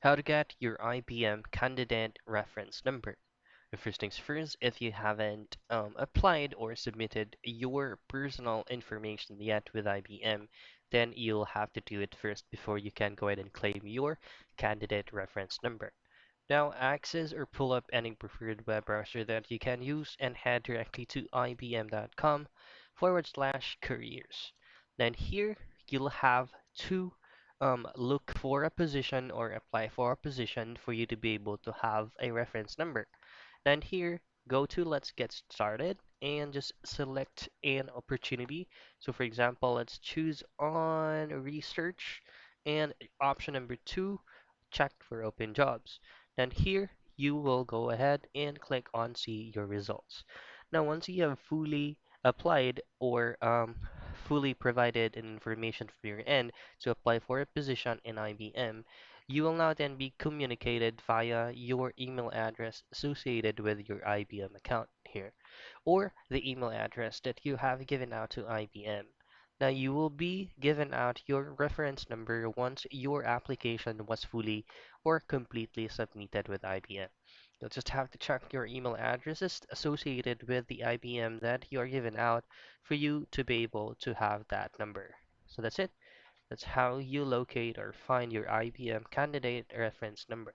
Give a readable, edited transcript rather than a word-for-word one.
How to get your IBM candidate reference number. First things first, if you haven't applied or submitted your personal information yet with IBM, then you'll have to do it first before you can go ahead and claim your candidate reference number. Now, access or pull up any preferred web browser that you can use and head directly to ibm.com/careers. Then here you'll have to look for a position or apply for a position for you to be able to have a reference number. Then here, go to Let's Get Started and just select an opportunity. So for example, let's choose on research and option number two, check for open jobs. Then here, you will go ahead and click on see your results. Now, once you have fully applied or fully provided information from your end to apply for a position in IBM, you will now then be communicated via your email address associated with your IBM account here, or the email address that you have given out to IBM. Now you will be given out your reference number once your application was fully or completely submitted with IBM. You'll just have to check your email addresses associated with the IBM that you are given out for you to be able to have that number. So that's it. That's how you locate or find your IBM candidate reference number.